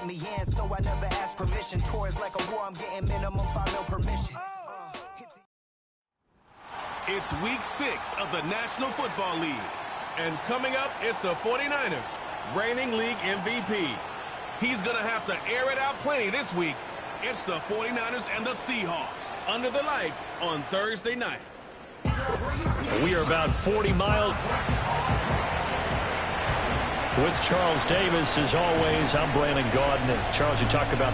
me in, so I never asked permission. Troy's like a war, I'm getting minimum 5 mil permission. It's week 6 of the National Football League. And coming up, it's the 49ers, reigning league MVP. He's going to have to air it out plenty this week. It's the 49ers and the Seahawks under the lights on Thursday night. We are about 40 miles. With Charles Davis, as always, I'm Brandon Gaudin. And Charles, you talk about...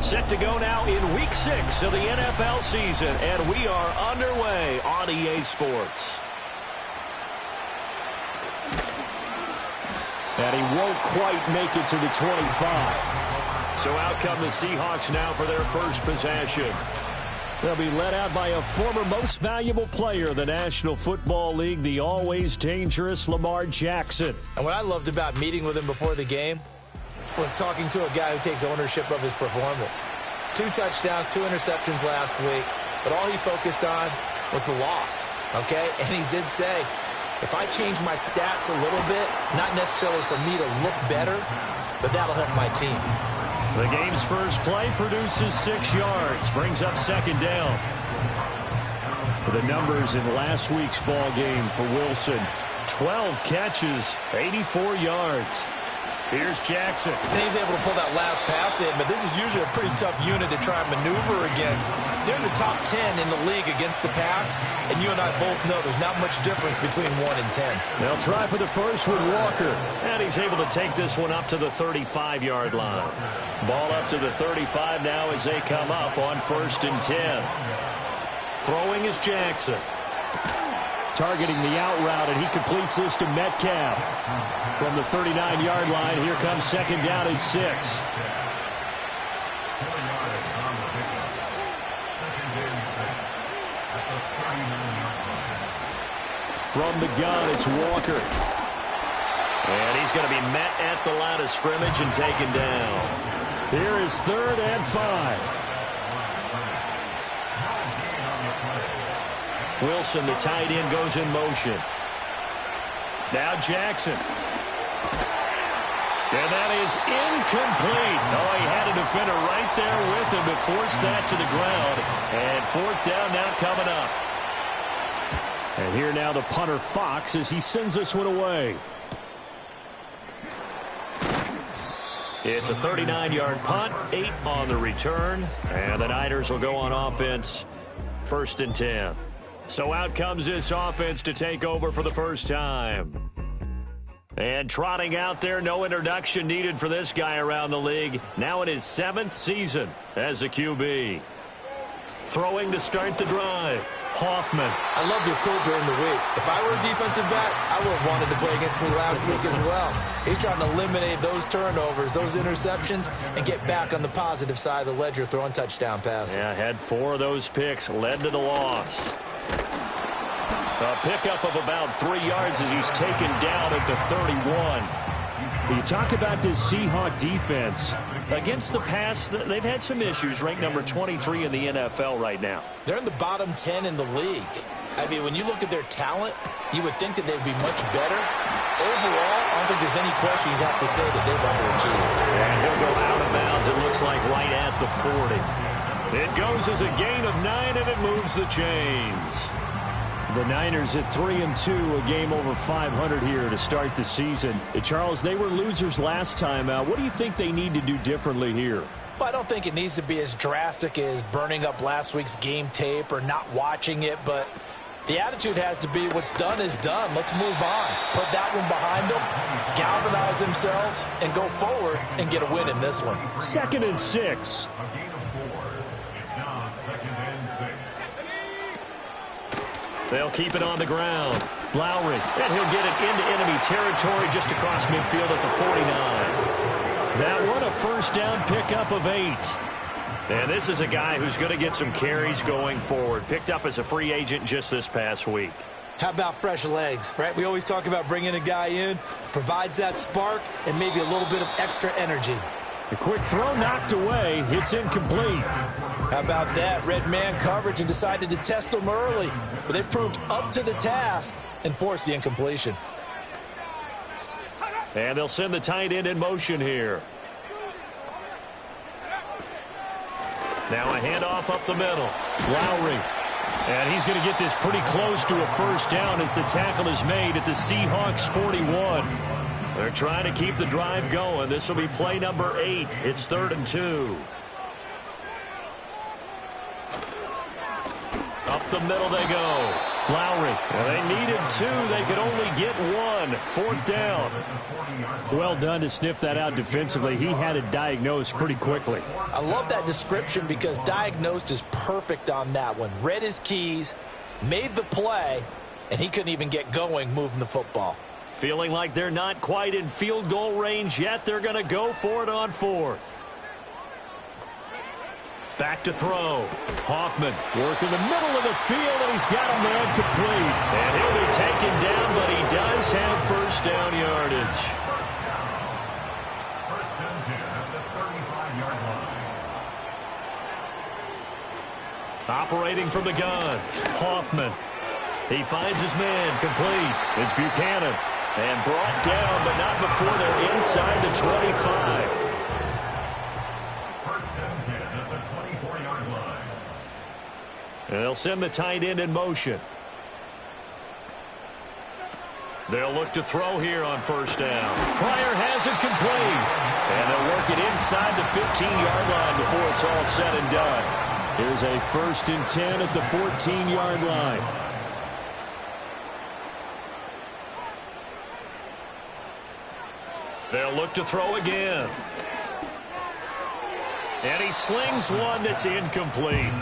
Set to go now in week 6 of the NFL season, and we are underway on EA Sports. And he won't quite make it to the 25. So out come the Seahawks now for their first possession. They'll be led out by a former most valuable player of the National Football League, the always dangerous Lamar Jackson. And what I loved about meeting with him before the game was talking to a guy who takes ownership of his performance. 2 touchdowns, 2 interceptions last week, but all he focused on was the loss, okay? And he did say, if I change my stats a little bit, not necessarily for me to look better, but that'll help my team. The game's first play produces 6 yards, brings up second down. The numbers in last week's ball game for Wilson, 12 catches, 84 yards. Here's Jackson. And he's able to pull that last pass in, but this is usually a pretty tough unit to try and maneuver against. They're in the top 10 in the league against the pass, and you and I both know there's not much difference between 1 and 10. They'll try for the first with Walker, and he's able to take this one up to the 35-yard line. Ball up to the 35 now as they come up on 1st and 10. Throwing is Jackson. Targeting the out route, and he completes this to Metcalf. From the 39-yard line, here comes second down and 6. From the gun, it's Walker. And he's going to be met at the line of scrimmage and taken down. Here is 3rd and 5. Wilson, the tight end, goes in motion. Now Jackson. And that is incomplete. Oh, he had a defender right there with him to force that to the ground. And 4th down now coming up. And here now the punter Fox as he sends this one away. It's a 39-yard punt, 8 on the return. And the Niners will go on offense, 1st and 10. So out comes this offense to take over for the first time. And trotting out there, no introduction needed for this guy around the league. Now in his 7th season as a QB. Throwing to start the drive, Hoffman. I loved his quote during the week. If I were a defensive back, I would have wanted to play against me last week as well. He's trying to eliminate those turnovers, those interceptions, and get back on the positive side of the ledger, throwing touchdown passes. Yeah, had 4 of those picks, led to the loss. A pickup of about 3 yards as he's taken down at the 31. You talk about this Seahawk defense. Against the pass, they've had some issues, ranked number 23 in the NFL right now. They're in the bottom 10 in the league. I mean, when you look at their talent, you would think that they'd be much better. Overall, I don't think there's any question you'd have to say that they've underachieved. And he'll go out of bounds, it looks like right at the 40. It goes as a gain of 9, and it moves the chains. The Niners at 3-2, a game over 500 here to start the season. Charles, they were losers last time out. What do you think they need to do differently here? Well, I don't think it needs to be as drastic as burning up last week's game tape or not watching it, but the attitude has to be what's done is done. Let's move on. Put that one behind them, galvanize themselves, and go forward and get a win in this one. 2nd and 6. They'll keep it on the ground. Lowry, and he'll get it into enemy territory just across midfield at the 49. That one a first down pickup of 8. And this is a guy who's going to get some carries going forward. Picked up as a free agent just this past week. How about fresh legs, right? We always talk about bringing a guy in, provides that spark, and maybe a little bit of extra energy. A quick throw knocked away. It's incomplete. How about that? Red man coverage and decided to test them early. But they proved up to the task and forced the incompletion. And they'll send the tight end in motion here. Now a handoff up the middle. Lowry. And he's going to get this pretty close to a first down as the tackle is made at the Seahawks 41. They're trying to keep the drive going. This will be play number 8. It's 3rd and 2. Up the middle they go. Lowry. Well, they needed 2. They could only get 1. 4th down. Well done to sniff that out defensively. He had it diagnosed pretty quickly. I love that description because diagnosed is perfect on that one. Read his keys, made the play, and he couldn't even get going moving the football. Feeling like they're not quite in field goal range yet. They're going to go for it on 4th. Back to throw. Hoffman working the middle of the field, and he's got a man complete. And he'll be taken down, but he does have first down yardage. Operating from the gun. Hoffman. He finds his man complete. It's Buchanan. And brought down, but not before they're inside the 25. And they'll send the tight end in motion. They'll look to throw here on first down. Pryor has it complete. And they'll work it inside the 15-yard line before it's all said and done. Here's a 1st and 10 at the 14-yard line. They'll look to throw again. And he slings one that's incomplete.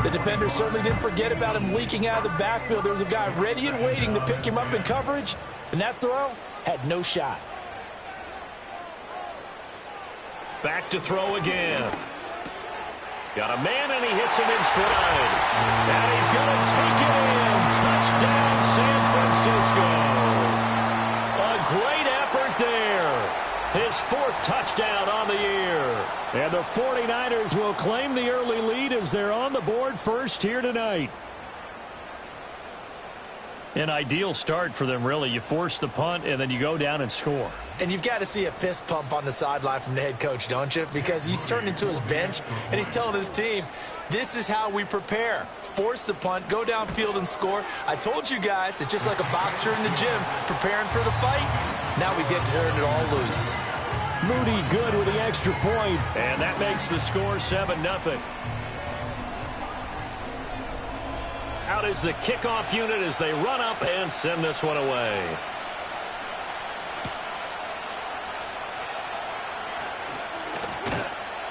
The defender certainly didn't forget about him leaking out of the backfield. There was a guy ready and waiting to pick him up in coverage, and that throw had no shot. Back to throw again. Got a man, and he hits him in stride. And he's going to take it in. Touchdown, San Francisco. A great effort there. His 4th touchdown on the year. And the 49ers will claim the early lead as they're on the board first here tonight. An ideal start for them, really. You force the punt, and then you go down and score. And you've got to see a fist pump on the sideline from the head coach, don't you? Because he's turned into his bench, and he's telling his team, this is how we prepare. Force the punt, go downfield and score. I told you guys, it's just like a boxer in the gym preparing for the fight. Now we get to turn it all loose. Moody good with the extra point, and that makes the score 7-0. Out is the kickoff unit as they run up and send this one away.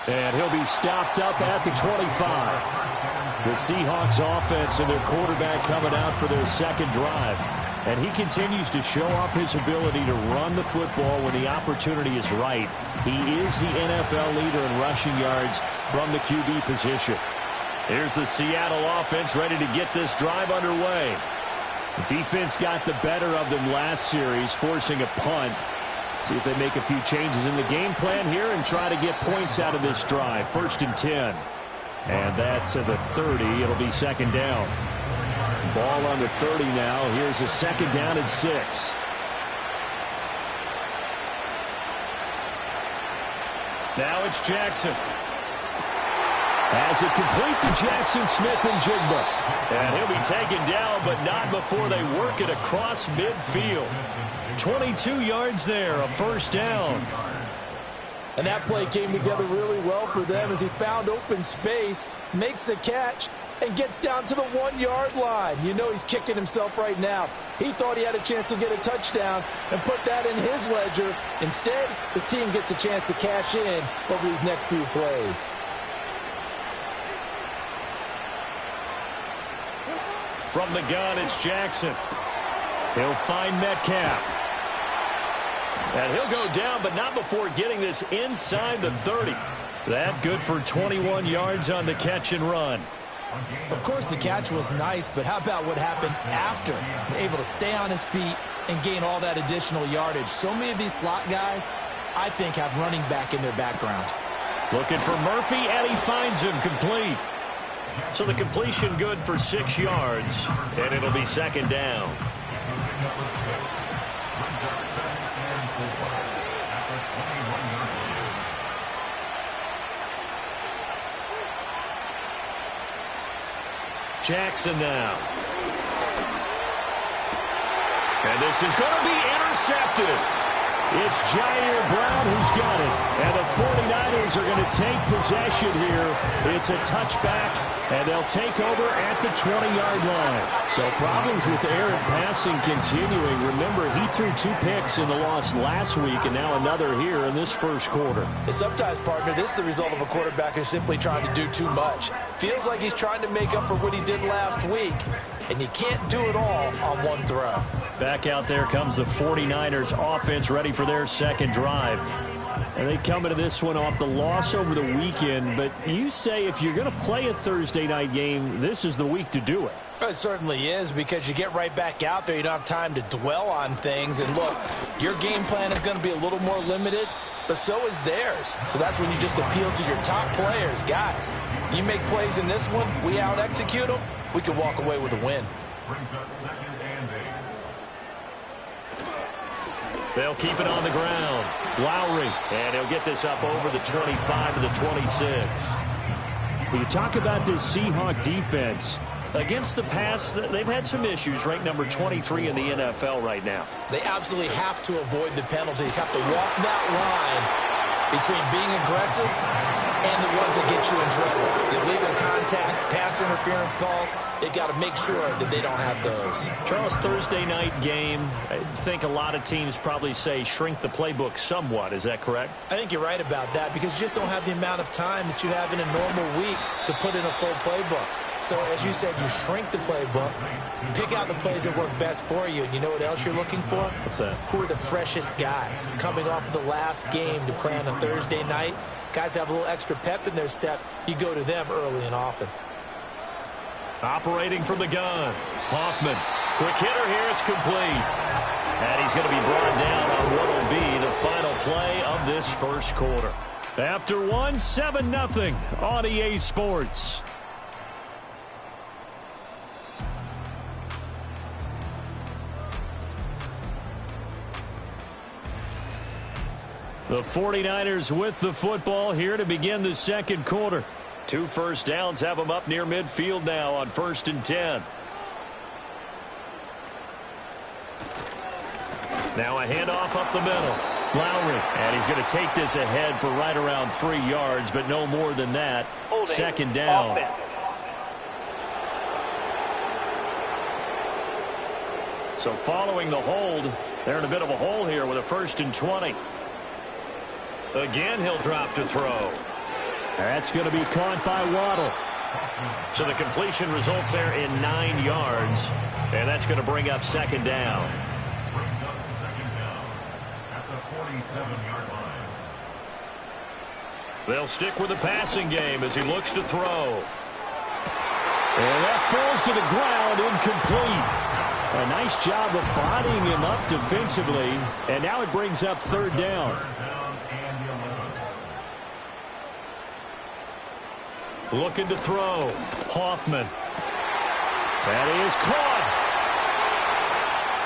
And he'll be stopped up at the 25. The Seahawks offense and their quarterback coming out for their 2nd drive. And he continues to show off his ability to run the football when the opportunity is right. He is the NFL leader in rushing yards from the QB position. Here's the Seattle offense ready to get this drive underway. The defense got the better of them last series, forcing a punt. See if they make a few changes in the game plan here and try to get points out of this drive. 1st and 10. And that's to the 30. It'll be 2nd down. Ball on the 30 now. Here's a 2nd down and 6. Now it's Jackson. Has it complete to Jackson Smith-Njigba. And he'll be taken down, but not before they work it across midfield. 22 yards there, a first down. And that play came together really well for them as he found open space, makes the catch, and gets down to the 1-yard line. You know he's kicking himself right now. He thought he had a chance to get a touchdown and put that in his ledger. Instead, his team gets a chance to cash in over these next few plays. From the gun, it's Jackson. He'll find Metcalf. And he'll go down, but not before getting this inside the 30. That good for 21 yards on the catch and run. Of course, the catch was nice, but how about what happened after? Able to stay on his feet and gain all that additional yardage. So many of these slot guys, I think, have running back in their background. Looking for Murphy, and he finds him complete. So the completion good for 6 yards, and it'll be second down. Jackson now. And this is going to be intercepted. It's Jair Brown who's got it. And the 49ers are going to take possession here. It's a touchback, and they'll take over at the 20-yard line. So problems with errant passing continuing. Remember, he threw 2 picks in the loss last week, and now another here in this first quarter. And sometimes, partner, this is the result of a quarterback who's simply trying to do too much. Feels like he's trying to make up for what he did last week, and you can't do it all on one throw. Back out there comes the 49ers offense ready for their second drive. And they come into this one off the loss over the weekend, but you say if you're going to play a Thursday night game, this is the week to do it. It certainly is, because you get right back out there. You don't have time to dwell on things. And look, your game plan is going to be a little more limited, but so is theirs. So that's when you just appeal to your top players. Guys, you make plays in this one, we out-execute them, we can walk away with a win. They'll keep it on the ground. Lowry, and he'll get this up over the 25 to the 26. When you talk about this Seahawk defense, against the pass, they've had some issues, ranked number 23 in the NFL right now. They absolutely have to avoid the penalties, have to walk that line between being aggressive and the ones that get you in trouble. The illegal contact, pass interference calls, they've got to make sure that they don't have those. Charles, Thursday night game, I think a lot of teams probably say shrink the playbook somewhat. Is that correct? I think you're right about that, because you just don't have the amount of time that you have in a normal week to put in a full playbook. So, as you said, you shrink the playbook, pick out the plays that work best for you, and you know what else you're looking for? What's that? Who are the freshest guys coming off the last game to play on a Thursday night? Guys have a little extra pep in their step. You go to them early and often. Operating from the gun, Hoffman. Quick hitter here, it's complete. And he's going to be brought down on what will be the final play of this first quarter. After one, 7-0 on EA Sports. The 49ers with the football here to begin the second quarter. 2 first downs have them up near midfield now on 1st and 10. Now a handoff up the middle. Lowry, and he's going to take this ahead for right around 3 yards, but no more than that. Holding. Second down. Offense. So following the hold, they're in a bit of a hole here with a 1st and 20. Again, he'll drop to throw. That's going to be caught by Waddle. So the completion results there in 9 yards. And that's going to bring up second down. They'll stick with the passing game as he looks to throw. And that falls to the ground, incomplete. A nice job of bodying him up defensively. And now it brings up 3rd down. Looking to throw. Hoffman. That is caught.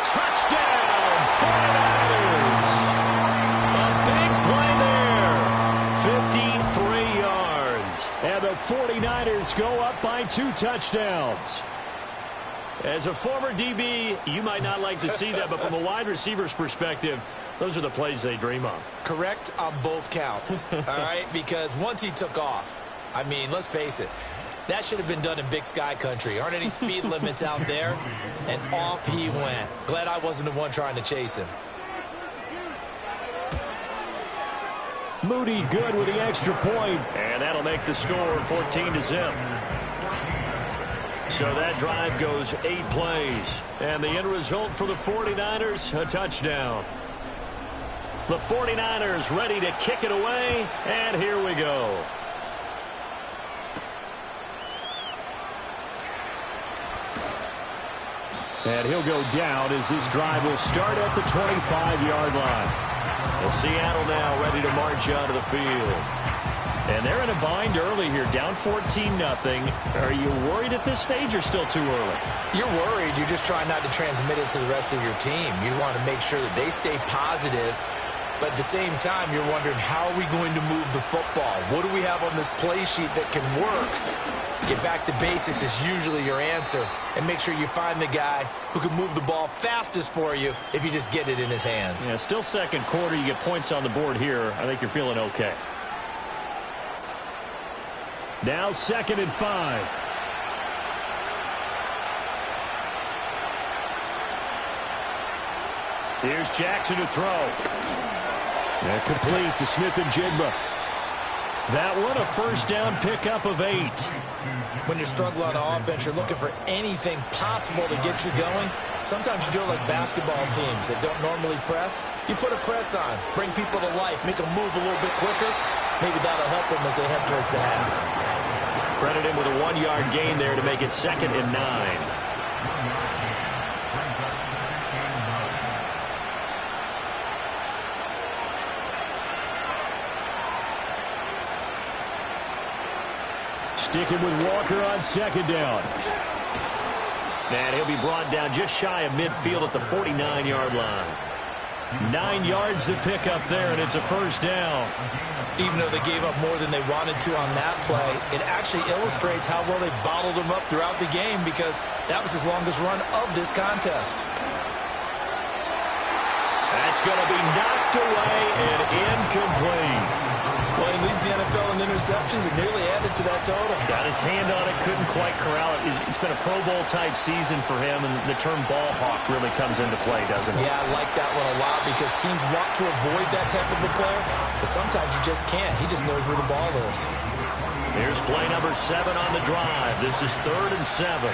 Touchdown, 49ers. A big play there. 53 yards. And the 2 touchdowns. As a former DB, you might not like to see that, but from a wide receiver's perspective, those are the plays they dream of. Correct on both counts, all right? Because once he took off, I mean, let's face it, that should have been done in Big Sky country. Aren't any speed limits out there? And off he went. Glad I wasn't the one trying to chase him. Moody good with the extra point, and that'll make the score 14-0. So that drive goes 8 plays, and the end result for the 49ers, a touchdown. The 49ers ready to kick it away, and here we go. And he'll go down as this drive will start at the 25-yard line. And Seattle now ready to march onto the field. And they're in a bind early here, down 14-0. Are you worried at this stage or still too early? You're worried. You're just trying not to transmit it to the rest of your team. You want to make sure that they stay positive. But at the same time, you're wondering, how are we going to move the football? What do we have on this play sheet that can work? Get back to basics is usually your answer. And make sure you find the guy who can move the ball fastest for you if you just get it in his hands. Yeah, still second quarter. You get points on the board here. I think you're feeling okay. Now 2nd and 5. Here's Jackson to throw. And complete to Smith-Njigba. That one a first down pickup of 8. When you're struggling on offense, you're looking for anything possible to get you going. Sometimes you do it like basketball teams that don't normally press. You put a press on, bring people to life, make them move a little bit quicker. Maybe that'll help them as they head towards the half. Credit him with a 1-yard gain there to make it 2nd and 9. Sticking with Walker on 2nd down. And he'll be brought down just shy of midfield at the 49-yard line. 9 yards to pick up there, and it's a first down. Even though they gave up more than they wanted to on that play, it actually illustrates how well they bottled them up throughout the game, because that was his longest run of this contest. That's going to be knocked away and incomplete. Well, he leads the NFL in interceptions and nearly added to that total. Got his hand on it, couldn't quite corral it. It's been a Pro Bowl-type season for him, and the term ball hawk really comes into play, doesn't it? Yeah, I like that one a lot because teams want to avoid that type of a player, but sometimes you just can't. He just knows where the ball is. Here's play number 7 on the drive. This is 3rd and 7.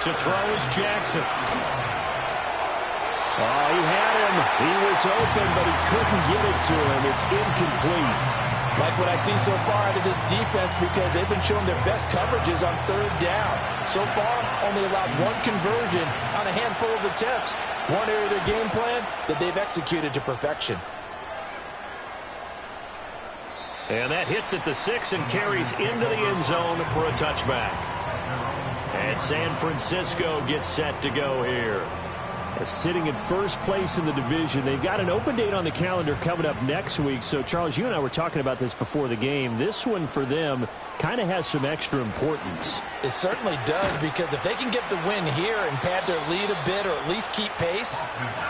To throw is Jackson. Oh, he had him. He was open, but he couldn't get it to him. It's incomplete. Like what I see so far out of this defense, because they've been showing their best coverages on 3rd down. So far, only allowed 1 conversion on a handful of attempts. One area of their game plan that they've executed to perfection. And that hits at the 6 and carries into the end zone for a touchback. And San Francisco gets set to go here. Sitting in first place in the division. They've got an open date on the calendar coming up next week. So, Charles, you and I were talking about this before the game. This one for them kind of has some extra importance. It certainly does, because if they can get the win here and pad their lead a bit or at least keep pace,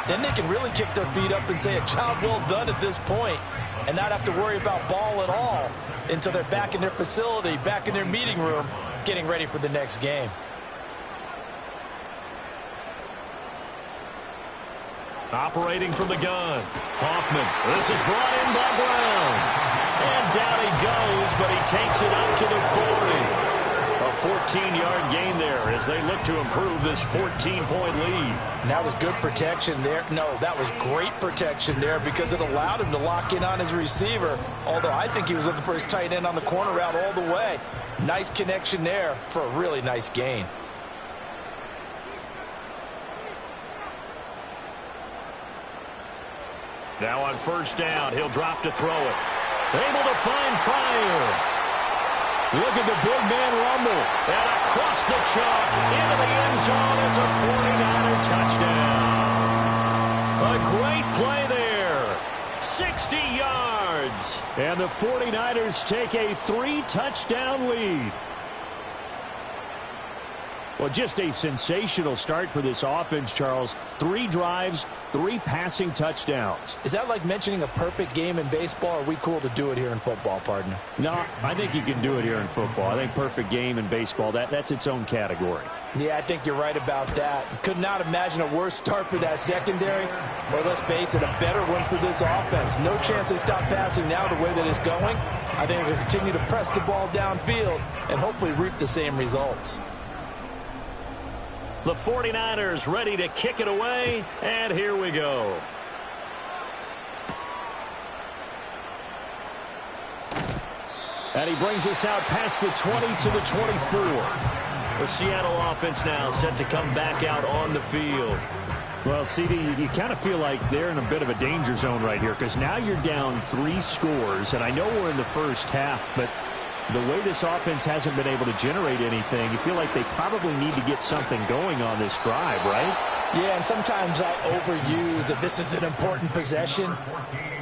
then they can really kick their feet up and say a job well done at this point and not have to worry about ball at all until they're back in their facility, back in their meeting room, getting ready for the next game. Operating from the gun, Hoffman. This is brought in by Brown. And down he goes, but he takes it up to the 40. A 14-yard gain there as they look to improve this 14-point lead. And that was good protection there. No, that was great protection there because it allowed him to lock in on his receiver, although I think he was looking for his tight end on the corner route all the way. Nice connection there for a really nice gain. Now on first down, he'll drop to throw it. Able to find Pryor. Look at the big man rumble. And across the chalk into the end zone. It's a 49er touchdown. A great play there. 60 yards. yards. And the 49ers take a 3-touchdown lead. Well, just a sensational start for this offense, Charles. 3 drives, 3 passing touchdowns. Is that like mentioning a perfect game in baseball, or are we cool to do it here in football, partner? No, I think you can do it here in football. I think perfect game in baseball, that's its own category. Yeah, I think you're right about that. Could not imagine a worse start for that secondary, or let's face it, a better one for this offense. No chance they stop passing now the way that it's going. I think they'll continue to press the ball downfield and hopefully reap the same results. The 49ers ready to kick it away, and here we go. And he brings us out past the 20 to the 24. The Seattle offense now set to come back out on the field. Well, CD, you kind of feel like they're in a bit of a danger zone right here because now you're down 3 scores, and I know we're in the first half, but the way this offense hasn't been able to generate anything, you feel like they probably need to get something going on this drive, right? Yeah, and sometimes I overuse that this is an important possession,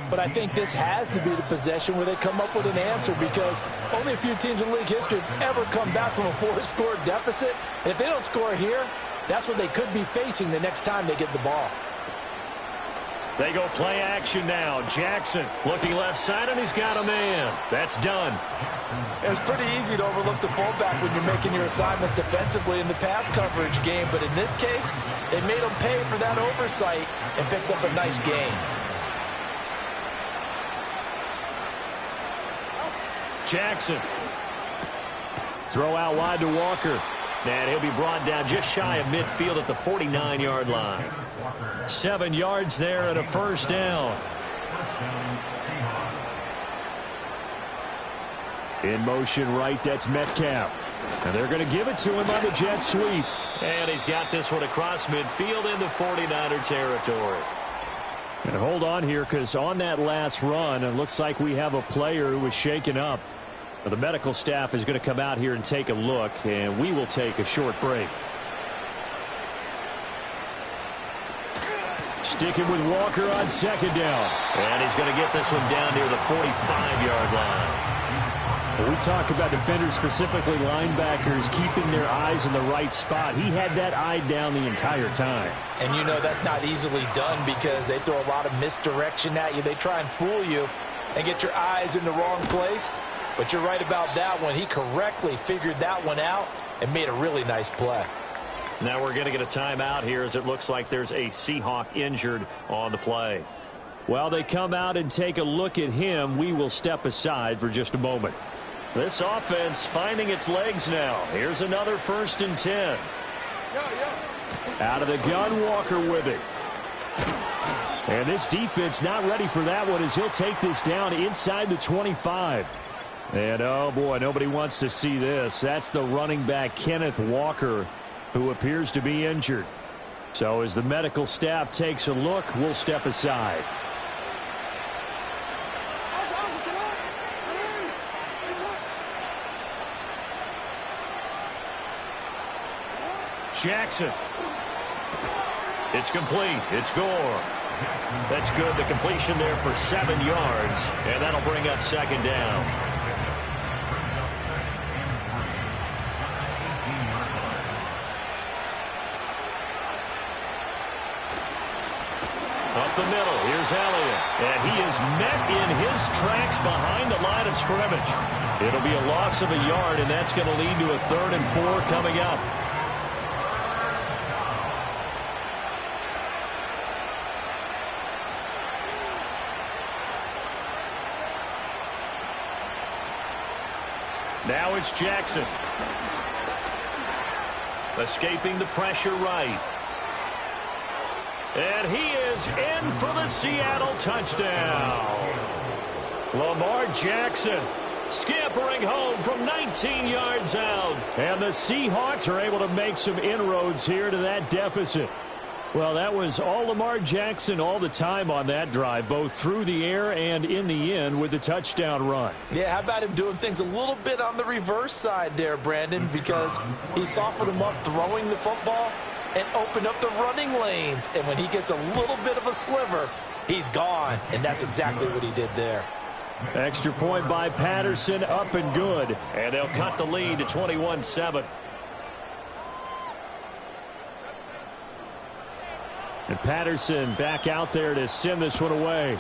but I think this has to be the possession where they come up with an answer because only a few teams in league history have ever come back from a 4-score deficit, and if they don't score here, that's what they could be facing the next time they get the ball. They go play action now. Jackson looking left side, and he's got a man. That's done. It was pretty easy to overlook the fullback when you're making your assignments defensively in the pass coverage game, but in this case, they made him pay for that oversight and picks up a nice gain. Jackson. Throw out wide to Walker. And he'll be brought down just shy of midfield at the 49-yard line. 7 yards there and a first down. In motion right, that's Metcalf. And they're going to give it to him on the jet sweep. And he's got this one across midfield into 49er territory. And hold on here because on that last run, it looks like we have a player who was shaken up. The medical staff is going to come out here and take a look, and we will take a short break. Sticking with Walker on second down. And he's going to get this one down near the 45-yard line. When we talk about defenders, specifically linebackers, keeping their eyes in the right spot, he had that eye down the entire time. And you know that's not easily done because they throw a lot of misdirection at you. They try and fool you and get your eyes in the wrong place. But you're right about that one. He correctly figured that one out and made a really nice play. Now we're going to get a timeout here as it looks like there's a Seahawk injured on the play. While they come out and take a look at him, we will step aside for just a moment. This offense finding its legs now. Here's another 1st and 10. Out of the gun, Walker with it. And this defense not ready for that one as he'll take this down inside the 25. And, oh, boy, nobody wants to see this. That's the running back, Kenneth Walker, who appears to be injured. So as the medical staff takes a look, we'll step aside. Jackson. It's complete. It's Gore. That's good. The completion there for 7 yards, and that'll bring up second down. Up the middle, here's Elliott. And he is met in his tracks behind the line of scrimmage. It'll be a loss of a yard, and that's going to lead to a 3rd and 4 coming up. Now it's Jackson. Escaping the pressure right. And he is in for the Seattle touchdown. Lamar Jackson scampering home from 19 yards out. And the Seahawks are able to make some inroads here to that deficit. Well, that was all Lamar Jackson all the time on that drive, both through the air and in the end with the touchdown run. Yeah, how about him doing things a little bit on the reverse side there, Brandon, because he softened him up throwing the football and opened up the running lanes. And when he gets a little bit of a sliver, he's gone. And that's exactly what he did there. Extra point by Patterson, up and good. And they'll cut the lead to 21-7. And Patterson back out there to send this one away.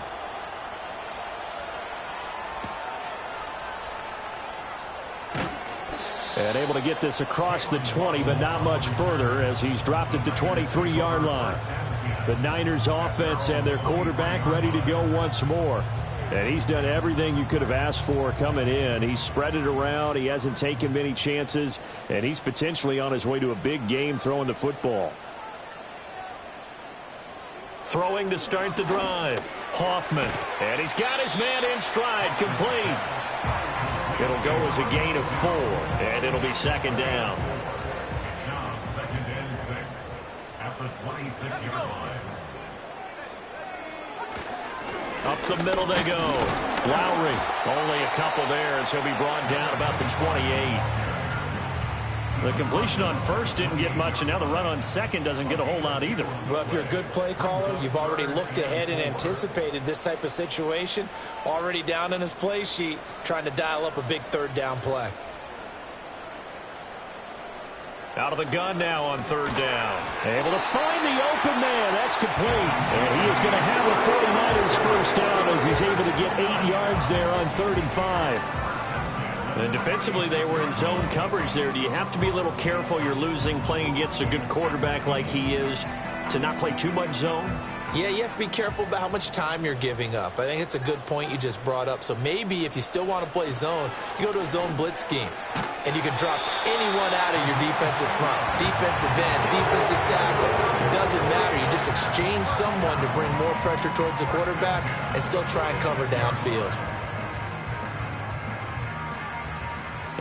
And able to get this across the 20, but not much further as he's dropped it to 23-yard line. The Niners offense and their quarterback ready to go once more. And he's done everything you could have asked for coming in. He's spread it around. He hasn't taken many chances. And he's potentially on his way to a big game throwing the football. Throwing to start the drive. Hoffman. And he's got his man in stride. Complete. It'll go as a gain of 4. And it'll be second down. Now second and 6 at the 26-yard line. Up the middle they go. Lowry. Only a couple there as he'll be brought down about the 28. The completion on first didn't get much, and now the run on second doesn't get a whole lot either. Well, if you're a good play caller, you've already looked ahead and anticipated this type of situation. Already down in his play sheet, trying to dial up a big third down play. Out of the gun now on third down. Able to find the open man. That's complete. And he is going to have a 49ers first down as he's able to get 8 yards there on 3rd and 5. And defensively, they were in zone coverage there. Do you have to be a little careful? You're losing playing against a good quarterback like he is to not play too much zone? Yeah, you have to be careful about how much time you're giving up. I think it's a good point you just brought up. So maybe if you still want to play zone, you go to a zone blitz scheme. And you can drop anyone out of your defensive front. Defensive end, defensive tackle. Doesn't matter. You just exchange someone to bring more pressure towards the quarterback and still try and cover downfield.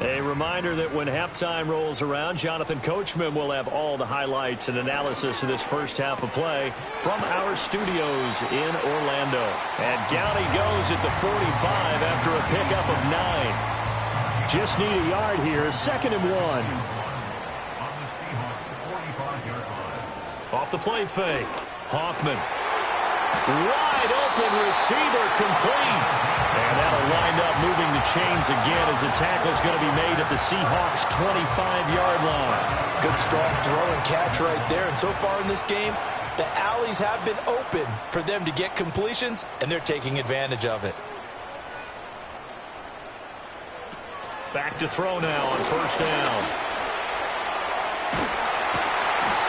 A reminder that when halftime rolls around, Jonathan Coachman will have all the highlights and analysis of this first half of play from our studios in Orlando. And down he goes at the 45 after a pickup of 9. Just need a yard here. 2nd and 1. On the Seahawks 45-yard line. Off the play fake. Hoffman. Wide open receiver complete. And that'll wind up moving the chains again as the tackle's going to be made at the Seahawks 25-yard line. Good strong throw and catch right there. And so far in this game, the alleys have been open for them to get completions, and they're taking advantage of it. Back to throw now on first down.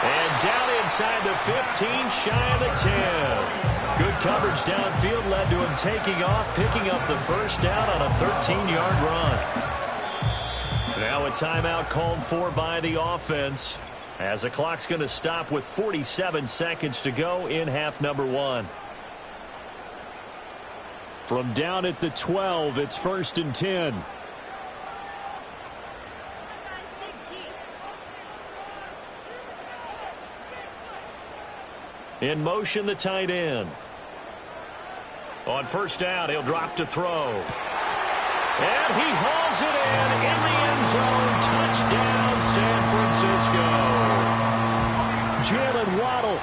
And down inside the 15, shy of the 10. Good coverage downfield led to him taking off, picking up the first down on a 13-yard run. Now a timeout called for by the offense as the clock's going to stop with 47 seconds to go in half number 1. From down at the 12, it's 1st and 10. In motion, the tight end. On first down, he'll drop to throw. And he hauls it in the end zone. Touchdown, San Francisco. Jalen Waddle.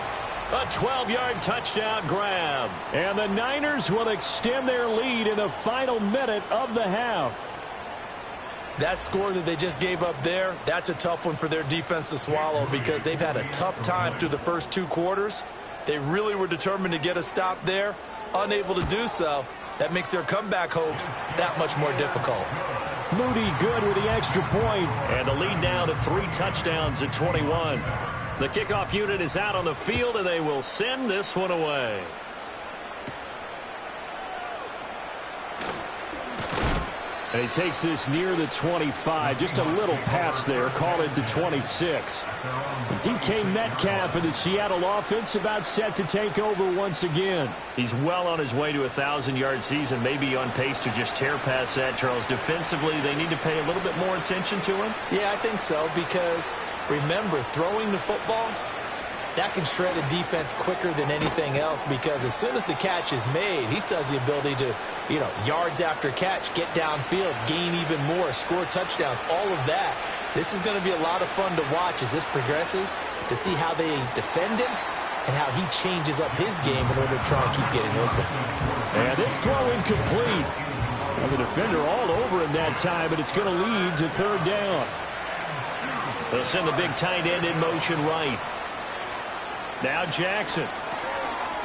A 12-yard touchdown grab. And the Niners will extend their lead in the final minute of the half. That score that they just gave up there, that's a tough one for their defense to swallow because they've had a tough time through the first 2 quarters. They really were determined to get a stop there, unable to do so. That makes their comeback hopes that much more difficult. Moody good with the extra point. And the lead now to 3 touchdowns at 21. The kickoff unit is out on the field, and they will send this one away. And he takes this near the 25. Just a little pass there. Call it the 26. DK Metcalf of the Seattle offense about set to take over once again. He's well on his way to a 1,000-yard season, maybe on pace to just tear past that, Charles. Defensively, they need to pay a little bit more attention to him? Yeah, I think so, because remember, throwing the football, that can shred a defense quicker than anything else because as soon as the catch is made, he still has the ability to, yards after catch, get downfield, gain even more, score touchdowns, all of that. This is going to be a lot of fun to watch as this progresses to see how they defend him and how he changes up his game in order to try and keep getting open. And this throw incomplete. Well, the defender all over him that time, but it's going to lead to third down. They'll send the big tight end in motion right. Now Jackson.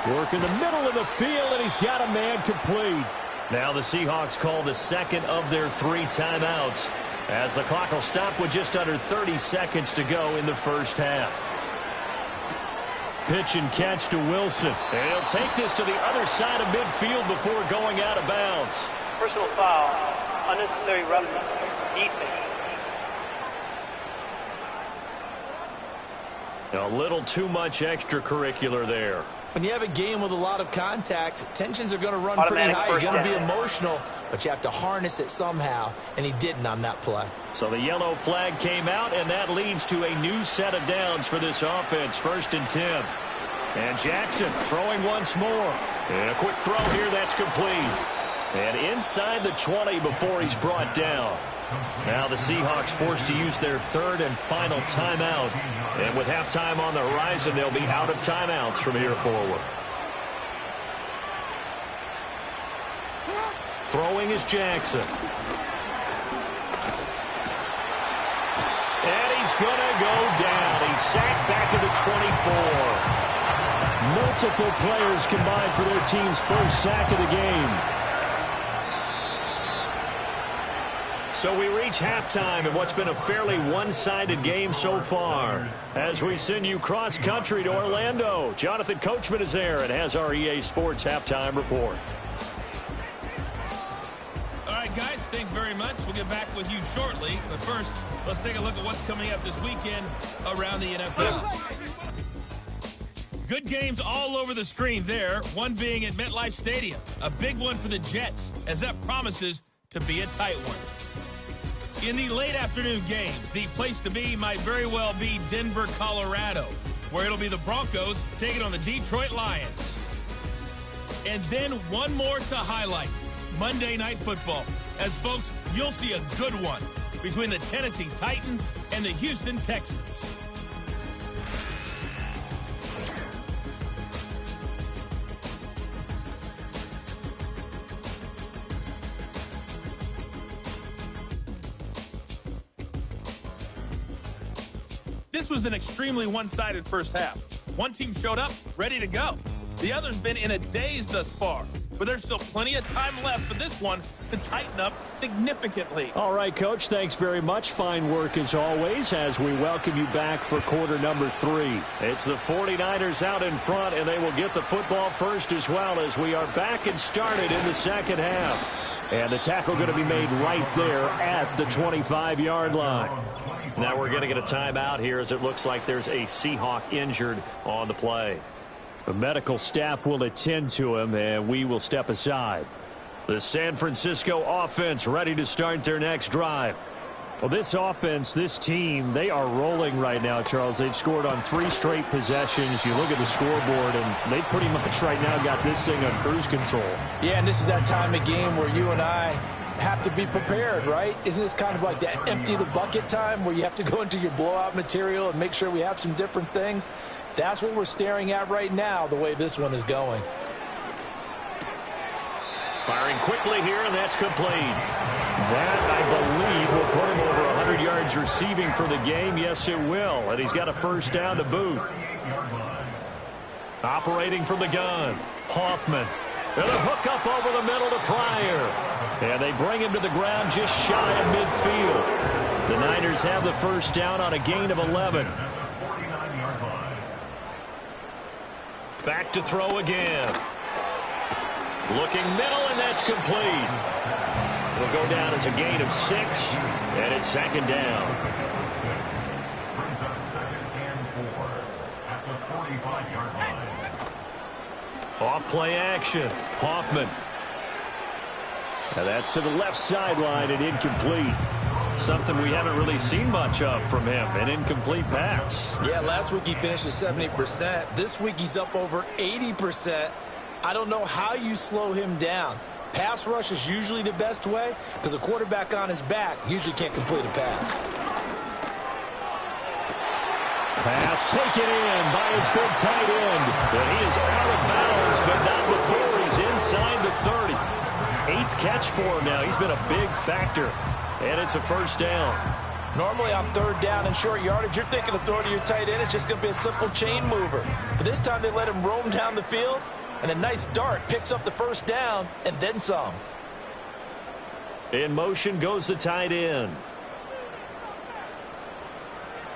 Work in the middle of the field, and he's got a man complete. Now the Seahawks call the second of their 3 timeouts, as the clock will stop with just under 30 seconds to go in the first half. Pitch and catch to Wilson. And he'll take this to the other side of midfield before going out of bounds. Personal foul, unnecessary roughness, defense. A little too much extracurricular there. When you have a game with a lot of contact, tensions are going to run pretty high. You're going to be emotional, but you have to harness it somehow, and he didn't on that play. So the yellow flag came out, and that leads to a new set of downs for this offense. 1st and 10. And Jackson throwing once more. And a quick throw here that's complete. And inside the 20 before he's brought down. Now the Seahawks forced to use their 3rd and final timeout. And with halftime on the horizon, they'll be out of timeouts from here forward. Throwing is Jackson. And he's going to go down. He's sacked back at the 24. Multiple players combined for their team's first sack of the game. So we reach halftime in what's been a fairly one-sided game so far. As we send you cross-country to Orlando, Jonathan Coachman is there and has our EA Sports halftime report. All right, guys, thanks very much. We'll get back with you shortly. But first, let's take a look at what's coming up this weekend around the NFL. Good games all over the screen there, one being at MetLife Stadium. A big one for the Jets, as that promises to be a tight one. In the late afternoon games, the place to be might very well be Denver, Colorado, where it'll be the Broncos taking on the Detroit Lions. And then one more to highlight, Monday Night Football. As folks, you'll see a good one between the Tennessee Titans and the Houston Texans. This was an extremely one-sided first half. One team showed up, ready to go. The other's been in a daze thus far, but there's still plenty of time left for this one to tighten up significantly. All right, Coach, thanks very much. Fine work as always as we welcome you back for quarter number 3. It's the 49ers out in front, and they will get the football first as well as we are back and started in the second half. And the tackle going to be made right there at the 25-yard line. Now we're going to get a timeout here as it looks like there's a Seahawk injured on the play. The medical staff will attend to him, and we will step aside. The San Francisco offense ready to start their next drive. Well, this offense, this team, they are rolling right now, Charles. They've scored on 3 straight possessions. You look at the scoreboard, and they pretty much right now got this thing on cruise control. Yeah, and this is that time of game where you and I have to be prepared, right? Isn't this kind of like that empty the bucket time where you have to go into your blowout material and make sure we have some different things? That's what we're staring at right now, the way this one is going. Firing quickly here, and that's complete. That, I believe, will put him over 100 yards receiving for the game. Yes, it will. And he's got a first down to boot. Operating from the gun, Hoffman. And a hook up over the middle to Pryor. And they bring him to the ground just shy of midfield. The Niners have the first down on a gain of 11. Back to throw again. Looking middle, and that's complete. Will go down as a gain of 6, and it's second down. Brings up 2nd and 4 at the 45-yard line. Off play action. Hoffman. Now that's to the left sideline and incomplete. Something we haven't really seen much of from him, an incomplete pass. Yeah, last week he finished at 70%. This week he's up over 80%. I don't know how you slow him down. Pass rush is usually the best way because a quarterback on his back usually can't complete a pass. Pass taken in by his big tight end. And he is out of bounds, but not before he's inside the 30. 8th catch for him now. He's been a big factor. And it's a first down. Normally on 3rd down and short yardage, you're thinking of throwing to your tight end. It's just going to be a simple chain mover. But this time they let him roam down the field, and a nice dart picks up the first down and then some. In motion goes the tight end.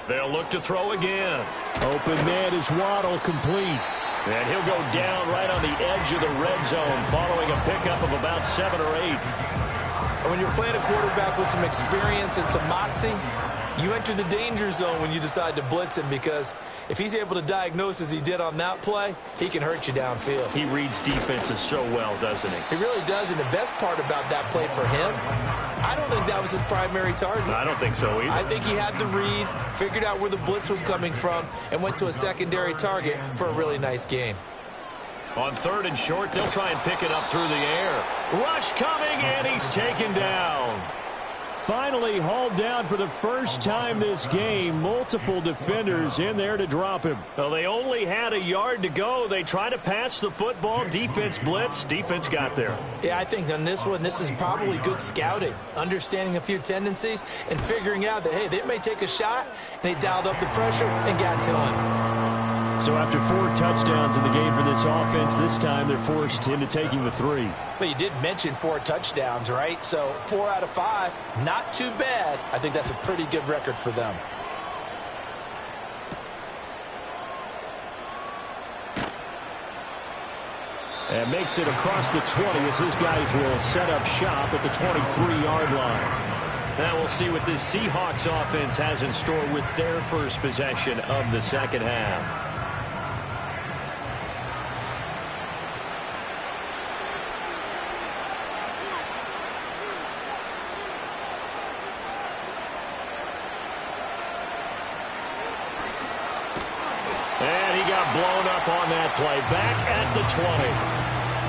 They'll look to throw again. Open man is Waddle, complete. And he'll go down right on the edge of the red zone following a pickup of about 7 or 8. When you're playing a quarterback with some experience and some moxie, you enter the danger zone when you decide to blitz him, because if he's able to diagnose as he did on that play, he can hurt you downfield. He reads defenses so well, doesn't he? He really does, and the best part about that play for him, I don't think that was his primary target. I don't think so either. I think he had the read, figured out where the blitz was coming from, and went to a secondary target for a really nice game. On 3rd and short, they'll try and pick it up through the air. Rush coming, and he's taken down. Finally hauled down for the first time this game. Multiple defenders in there to drop him. Well, they only had a yard to go. They tried to pass the football. Defense blitz. Defense got there. Yeah, I think on this one, this is probably good scouting, understanding a few tendencies, and figuring out that, hey, they may take a shot, and they dialed up the pressure and got to him. So after 4 touchdowns in the game for this offense, this time they're forced into taking the 3. But you did mention 4 touchdowns, right? So 4 out of 5, not too bad. I think that's a pretty good record for them. And makes it across the 20 as his guys will set up shop at the 23-yard line. Now we'll see what this Seahawks offense has in store with their first possession of the second half. And he got blown up on that play. Back at the 20.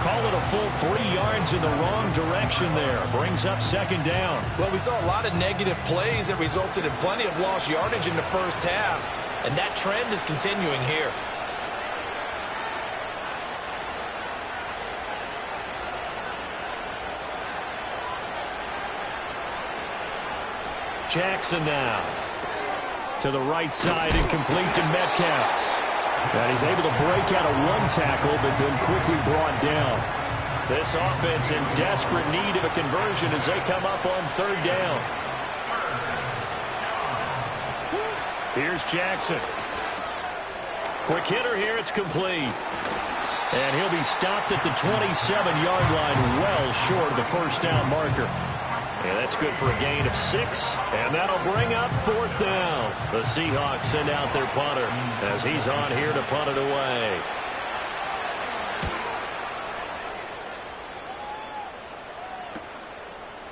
Call it a full 3 yards in the wrong direction there. Brings up second down. Well, we saw a lot of negative plays that resulted in plenty of lost yardage in the first half, and that trend is continuing here. Jackson now to the right side and complete to Metcalf. And he's able to break out of 1 tackle, but then quickly brought down. This offense in desperate need of a conversion as they come up on 3rd down. Here's Jackson. Quick hitter here, it's complete. And he'll be stopped at the 27-yard line, well short of the first down marker. And that's good for a gain of 6, and that'll bring up 4th down. The Seahawks send out their punter as he's on here to punt it away.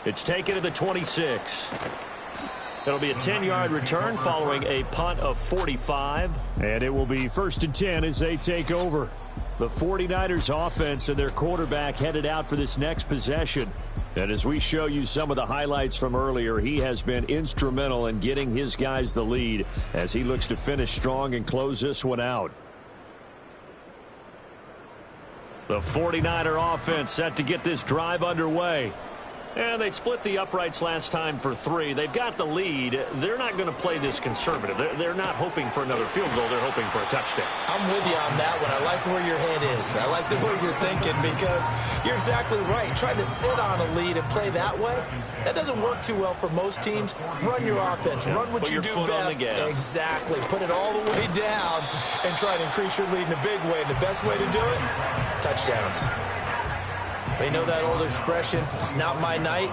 It's taken to the 26. It'll be a 10-yard return following a punt of 45. And it will be 1st and 10 as they take over. The 49ers offense and their quarterback headed out for this next possession. And as we show you some of the highlights from earlier, he has been instrumental in getting his guys the lead as he looks to finish strong and close this one out. The 49er offense set to get this drive underway. And they split the uprights last time for 3. They've got the lead. They're not going to play this conservative. They're not hoping for another field goal. They're hoping for a touchdown. I'm with you on that one. I like where your head is. I like the way you're thinking, because you're exactly right. Trying to sit on a lead and play that way, that doesn't work too well for most teams. Run your offense. Run what you do best. Exactly. Put it all the way down and try to increase your lead in a big way. And the best way to do it, touchdowns. They know that old expression, it's not my night.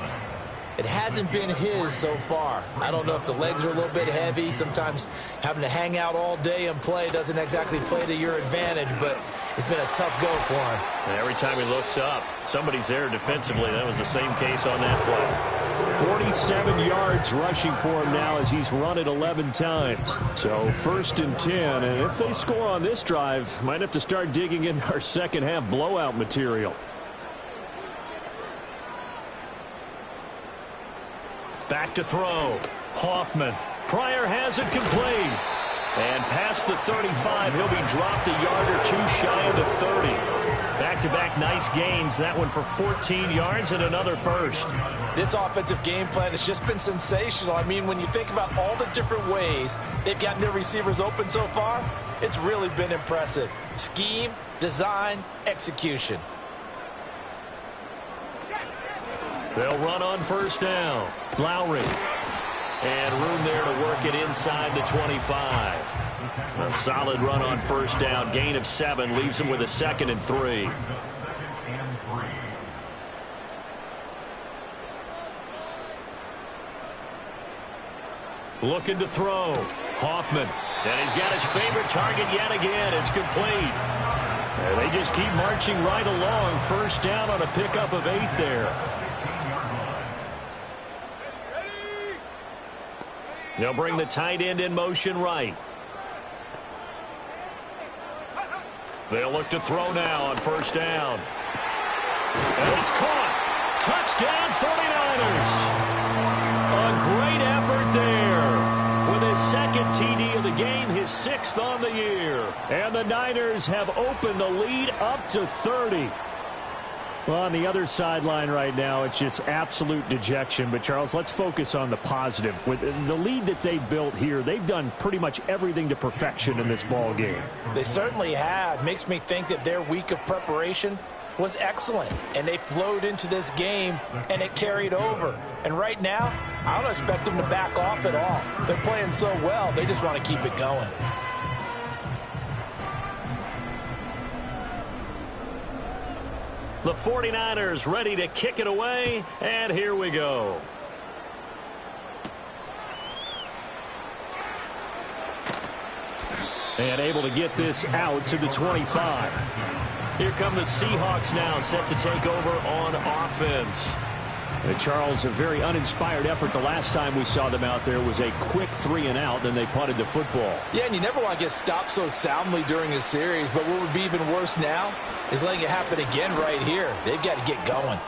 It hasn't been his so far. I don't know if the legs are a little bit heavy. Sometimes having to hang out all day and play doesn't exactly play to your advantage, but it's been a tough go for him. And every time he looks up, somebody's there defensively. That was the same case on that play. 47 yards rushing for him now as he's run it 11 times. So 1st and 10, and if they score on this drive, might have to start digging in our second half blowout material. Back to throw. Hoffman. Pryor has it complete. And past the 35, he'll be dropped a yard or two shy of the 30. Back-to-back nice gains. That one for 14 yards and another first. This offensive game plan has just been sensational. I mean, when you think about all the different ways they've gotten their receivers open so far, it's really been impressive. Scheme, design, execution. They'll run on first down. Lowry. And room there to work it inside the 25. A solid run on first down. Gain of 7 leaves him with a 2nd and 3. Looking to throw. Hoffman. And he's got his favorite target yet again. It's complete. And they just keep marching right along. First down on a pickup of 8 there. They'll bring the tight end in motion right. They'll look to throw now on first down. And it's caught. Touchdown 49ers. A great effort there. With his 2nd TD of the game, his 6th on the year. And the Niners have opened the lead up to 30. Well, on the other sideline right now, it's just absolute dejection. But, Charles, let's focus on the positive. With the lead that they built here, they've done pretty much everything to perfection in this ball game. They certainly have. Makes me think that their week of preparation was excellent. And they flowed into this game, and it carried over. And right now, I don't expect them to back off at all. They're playing so well, they just want to keep it going. The 49ers ready to kick it away, and here we go. And able to get this out to the 25. Here come the Seahawks now, set to take over on offense. And Charles, a very uninspired effort. The last time we saw them out there was a quick 3 and out, then they punted the football. Yeah, and you never want to get stopped so soundly during a series, but what would be even worse now is letting it happen again right here. They've got to get going.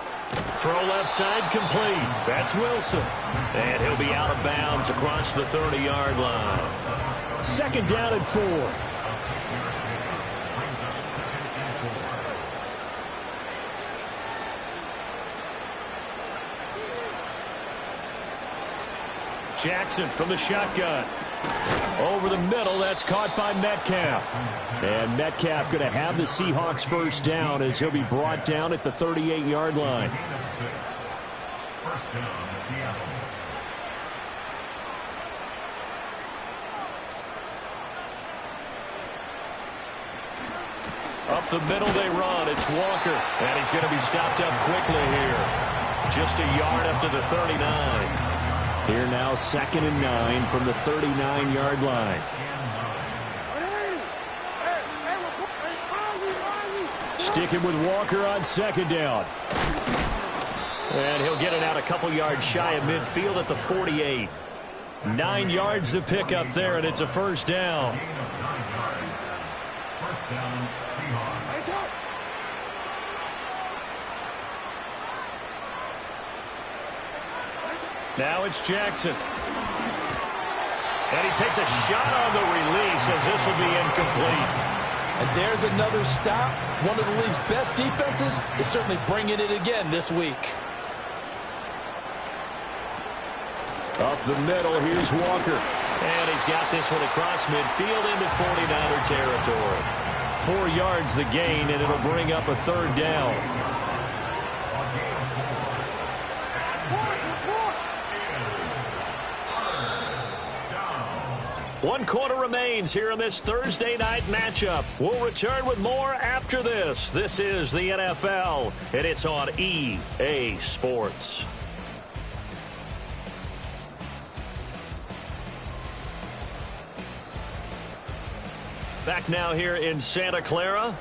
Throw left side complete. That's Wilson. And he'll be out of bounds across the 30-yard line. 2nd down and 4. Jackson from the shotgun. Over the middle, that's caught by Metcalf. And Metcalf going to have the Seahawks first down as he'll be brought down at the 38-yard line. Up the middle they run. It's Walker. And he's going to be stopped up quickly here. Just a yard up to the 39. Here now, 2nd and 9 from the 39-yard line. Sticking with Walker on 2nd down. And he'll get it out a couple yards shy of midfield at the 48. 9 yards to pick up there, and it's a first down. Now it's Jackson. And he takes a shot on the release as this will be incomplete. And there's another stop. One of the league's best defenses is certainly bringing it again this week. Up the middle, here's Walker. And he's got this one across midfield into 49er territory. 4 yards the gain, and it'll bring up a 3rd down. One quarter remains here in this Thursday night matchup. We'll return with more after this. This is the NFL, and it's on EA Sports. Back now here in Santa Clara.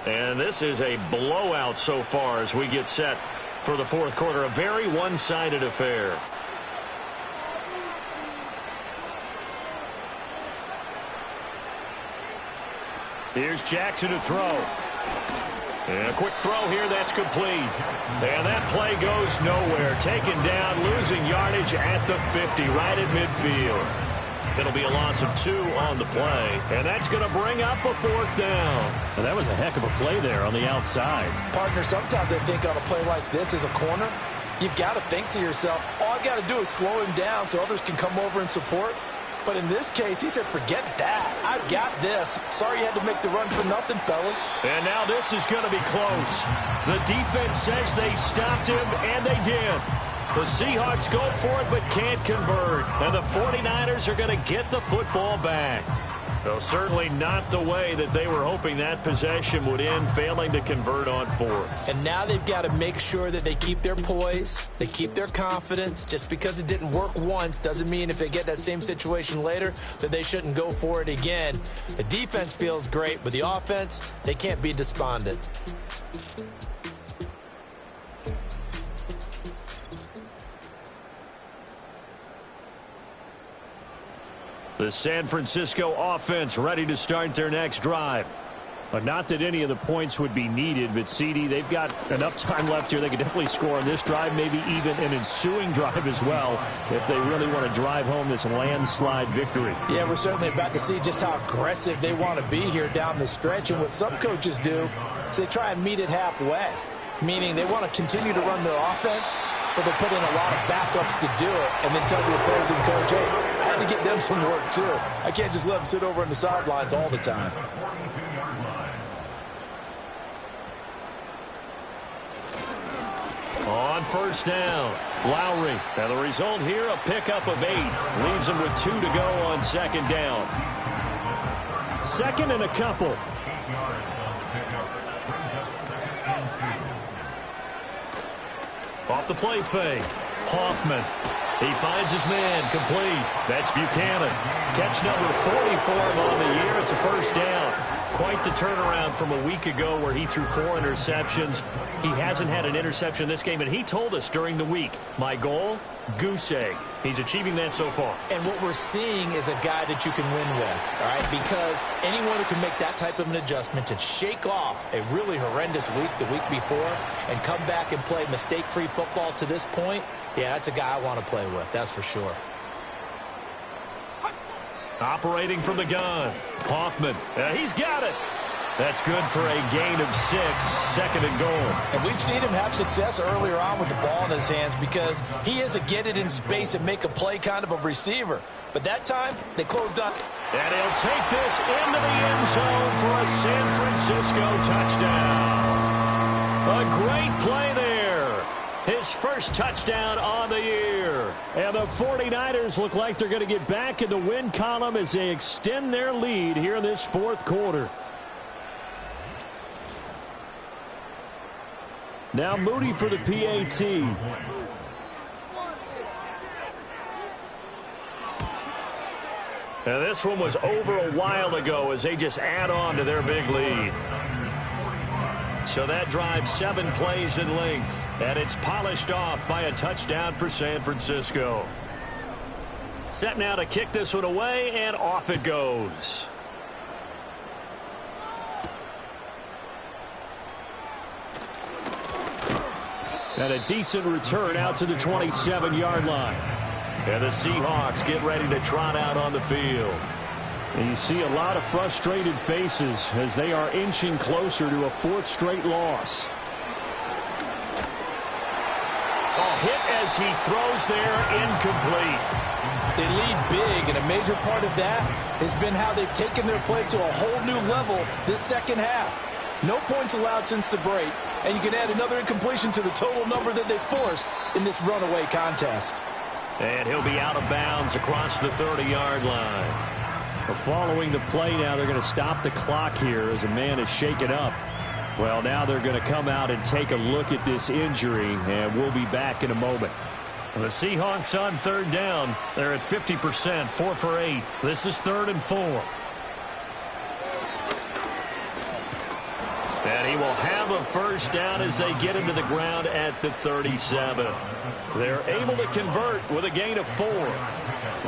And this is a blowout so far as we get set for the 4th quarter. A very one-sided affair. Here's Jackson to throw. And a quick throw here, that's complete. And that play goes nowhere. Taken down, losing yardage at the 50, right at midfield. It'll be a loss of 2 on the play, and that's going to bring up a 4th down. And that was a heck of a play there on the outside. Partner, sometimes I think on a play like this as a corner, you've got to think to yourself, all I got to do is slow him down so others can come over and support. But in this case, he said, forget that. I've got this. Sorry you had to make the run for nothing, fellas. And now this is going to be close. The defense says they stopped him, and they did. The Seahawks go for it but can't convert. And the 49ers are going to get the football back. Though certainly not the way that they were hoping that possession would end, failing to convert on 4th. And now they've got to make sure that they keep their poise, they keep their confidence. Just because it didn't work once doesn't mean if they get that same situation later that they shouldn't go for it again. The defense feels great, but the offense, they can't be despondent. The San Francisco offense ready to start their next drive. But not that any of the points would be needed, but CD, they've got enough time left here. They could definitely score on this drive, maybe even an ensuing drive as well, if they really want to drive home this landslide victory. Yeah, we're certainly about to see just how aggressive they want to be here down the stretch. And what some coaches do is they try and meet it halfway, meaning they want to continue to run their offense, but they put in a lot of backups to do it and then tell the opposing coach, hey, I had to get them some work too. I can't just let them sit over on the sidelines all the time. On 1st down, Lowry. And the result here, a pickup of 8. Leaves him with 2 to go on 2nd down. 2nd and a couple. Off the play fake. Hoffman. He finds his man complete. That's Buchanan. Catch number 40 for him on the year. It's a 1st down. Quite the turnaround from a week ago where he threw 4 interceptions. He hasn't had an interception this game, and he told us during the week, my goal, goose egg. He's achieving that so far. And what we're seeing is a guy that you can win with, all right? Because anyone who can make that type of an adjustment to shake off a really horrendous week the week before and come back and play mistake-free football to this point, yeah, that's a guy I want to play with, that's for sure. Operating from the gun, Hoffman. He's got it. That's good for a gain of 6, 2nd and goal. And we've seen him have success earlier on with the ball in his hands because he is a get it in space and make a play kind of a receiver. But that time, they closed on. And he'll take this into the end zone for a San Francisco touchdown. A great play there. His 1st touchdown on the year. And the 49ers look like they're going to get back in the win column as they extend their lead here in this 4th quarter. Now Moody for the PAT. And this one was over a while ago as they just add on to their big lead. So that drive 7 plays in length, and it's polished off by a touchdown for San Francisco. Set now to kick this one away, and off it goes. And a decent return out to the 27-yard line. And the Seahawks get ready to trot out on the field. And you see a lot of frustrated faces as they are inching closer to a 4th straight loss. A hit as he throws there, incomplete. They lead big, and a major part of that has been how they've taken their play to a whole new level this 2nd half. No points allowed since the break, and you can add another incompletion to the total number that they forced in this runaway contest. And he'll be out of bounds across the 30-yard line. Well, following the play now, they're going to stop the clock here as a man is shaken up. Well, now they're going to come out and take a look at this injury, and we'll be back in a moment. The Seahawks on 3rd down. They're at 50%, 4 for 8. This is 3rd and 4. And he will have a 1st down as they get into the ground at the 37. They're able to convert with a gain of 4.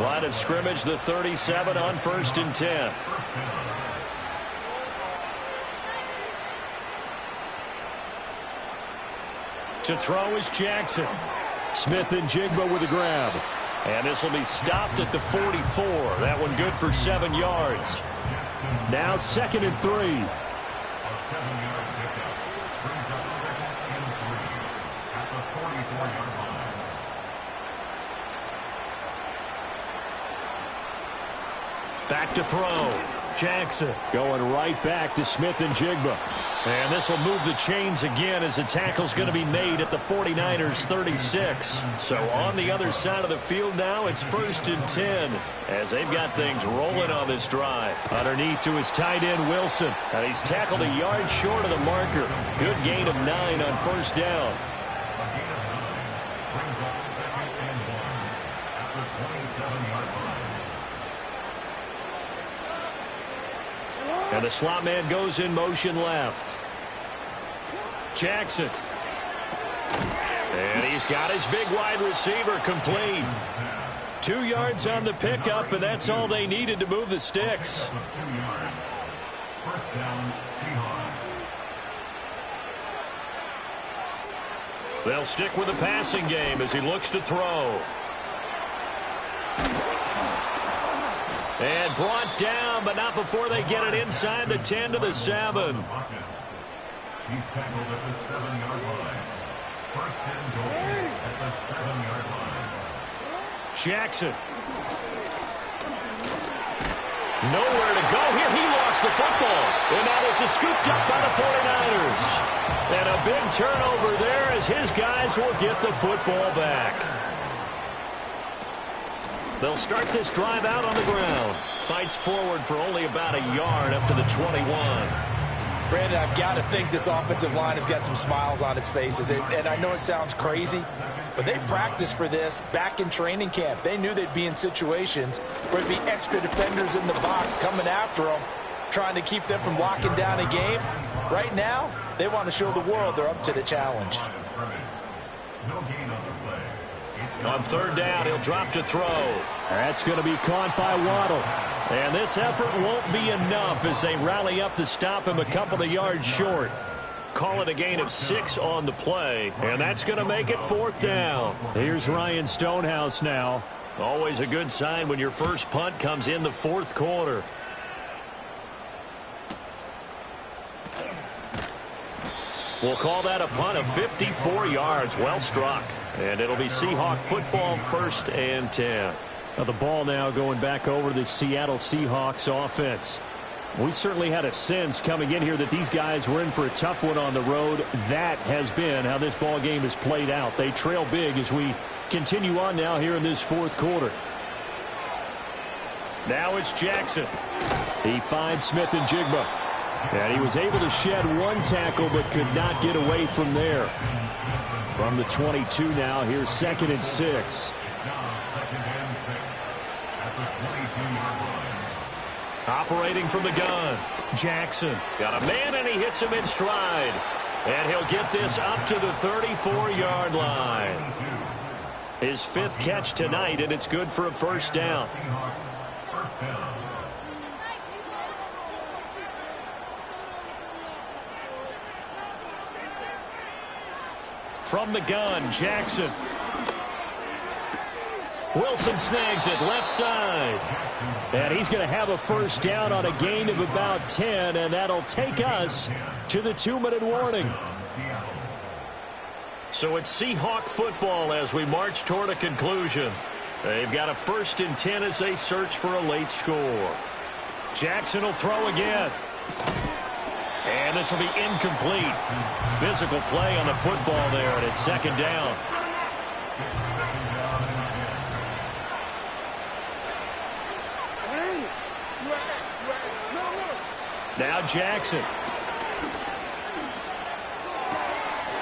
Line of scrimmage, the 37 on 1st and 10. To throw is Jackson. Smith and Jigba with a grab. And this will be stopped at the 44. That one good for 7 yards. Now 2nd and 3. A 7-yard pickup brings up 2nd and 3 at the 44-yard line. Back to throw. Jackson. Going right back to Smith-Njigba. And this will move the chains again as the tackle's going to be made at the 49ers 36. So on the other side of the field now, it's 1st and 10 as they've got things rolling on this drive. Underneath to his tight end, Wilson. And he's tackled a yard short of the marker. Good gain of 9 on 1st down. A gain of 9 brings up 2nd and 1 at the 27-yard line. And the slot man goes in motion left. Jackson. And he's got his big wide receiver complete. 2 yards on the pickup, and that's all they needed to move the sticks. 2 yards. 1st down, Seahawks. They'll stick with the passing game as he looks to throw. And brought down, but not before they get it inside the 10 to the 7. He's tackled at the 7-yard line. 1st and goal at the 7-yard line. Jackson. Nowhere to go here. He lost the football. And now this is scooped up by the 49ers. And a big turnover there as his guys will get the football back. They'll start this drive out on the ground. Fights forward for only about a yard up to the 21. Brandon, I've got to think this offensive line has got some smiles on its faces. And I know it sounds crazy, but they practiced for this back in training camp. They knew they'd be in situations where there'd be extra defenders in the box coming after them, trying to keep them from locking down a game. Right now, they want to show the world they're up to the challenge. No gain on the play. On 3rd down, he'll drop to throw. That's going to be caught by Waddle. And this effort won't be enough as they rally up to stop him a couple of yards short. Call it a gain of 6 on the play, and that's going to make it 4th down. Here's Ryan Stonehouse now. Always a good sign when your first punt comes in the 4th quarter. We'll call that a punt of 54 yards. Well struck. And it'll be Seahawk football, 1st and 10. Now the ball now going back over to the Seattle Seahawks offense. We certainly had a sense coming in here that these guys were in for a tough one on the road. That has been how this ball game has played out. They trail big as we continue on now here in this 4th quarter. Now it's Jackson. He finds Smith-Njigba. And he was able to shed 1 tackle but could not get away from there. From the 22 now, here's 2nd and 6. Now 2nd and 6 at the 22-yard line. Operating from the gun. Jackson. Got a man and he hits him in stride. And he'll get this up to the 34-yard line. His 5th catch tonight, and it's good for a 1st down. Seahawks, 1st down. From the gun, Jackson. Wilson snags it left side. And he's going to have a 1st down on a gain of about 10, and that'll take us to the 2-minute warning. So it's Seahawk football as we march toward a conclusion. They've got a 1st and 10 as they search for a late score. Jackson will throw again. And this will be incomplete. Physical play on the football there, and it's 2nd down. Now Jackson.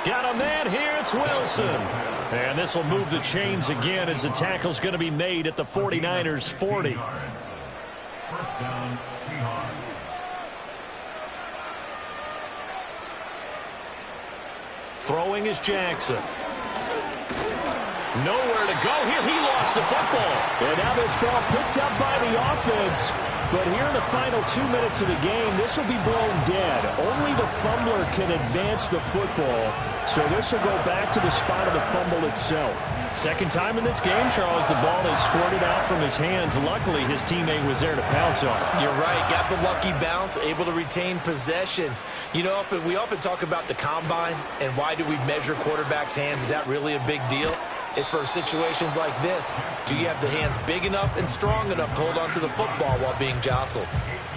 Got a man here, it's Wilson. And this will move the chains again as the tackle's going to be made at the 49ers 40. 1st down, Seahawks. Throwing is Jackson. Nowhere to go here. He lost the football. And now this ball picked up by the offense. But here in the final 2 minutes of the game, this will be blown dead. Only the fumbler can advance the football. So this will go back to the spot of the fumble itself. Second time in this game, Charles, the ball has squirted out from his hands. Luckily, his teammate was there to pounce on it. You're right. Got the lucky bounce, able to retain possession. You know, we often talk about the combine and why do we measure quarterbacks' hands. Is that really a big deal? It's for situations like this. Do you have the hands big enough and strong enough to hold on to the football while being jostled?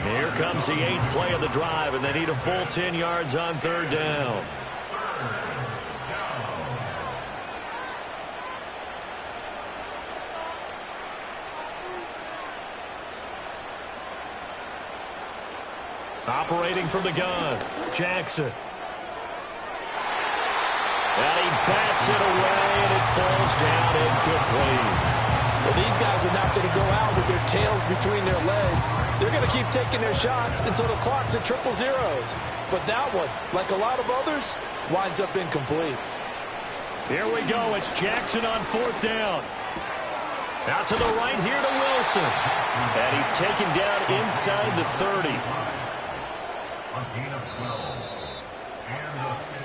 Here comes the 8th play of the drive, and they need a full 10 yards on third down. Operating from the gun, Jackson. And he bats it away, and it falls down incomplete. Well, these guys are not going to go out with their tails between their legs. They're going to keep taking their shots until the clock's at triple zeros. But that one, like a lot of others, winds up incomplete. Here we go. It's Jackson on fourth down. Out to the right here to Wilson. And he's taken down inside the 30. A gain of 12. And a 6.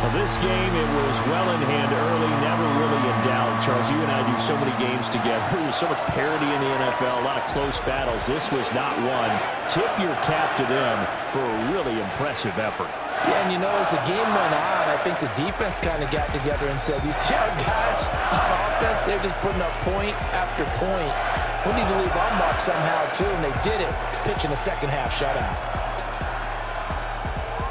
Well, this game, it was well in hand early, never really in doubt. Charles, you and I do so many games together. There's so much parity in the NFL, a lot of close battles. This was not one. Tip your cap to them for a really impressive effort. Yeah, and you know, as the game went on, I think the defense kind of got together and said, you see our guys on offense, they're just putting up point after point. We need to leave our mark somehow, too, and they did it, pitching a second-half shutout.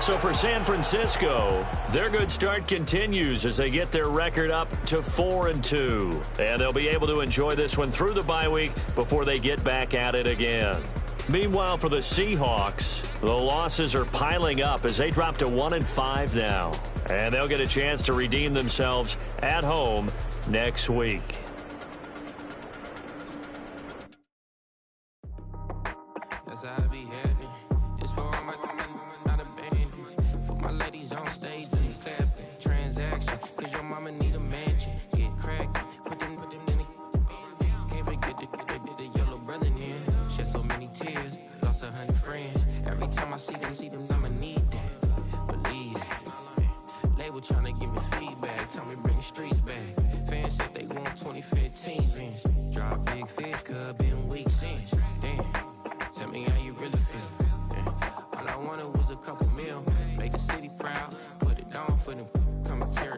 So for San Francisco, their good start continues as they get their record up to 4-2. And they'll be able to enjoy this one through the bye week before they get back at it again. Meanwhile, for the Seahawks, the losses are piling up as they drop to 1-5 now. And they'll get a chance to redeem themselves at home next week. That's how I be happening. Just for all my not abandoned. For my ladies on stage, do you clap it? Transaction, cause your mama need a mansion. Get cracked, put them in the. Can't forget the yellow brother in. Shed so many tears, lost 100 friends. Every time I see them, I'ma need that. Believe that. Label tryna give me feedback, tell me bring the streets back. Fans said they want 2015 Vince. Drop big fish, cuz been weak since. Damn. Tell me how you really feel. Yeah. All I wanted was a couple mil. Make the city proud. Put it on for them. Come and tear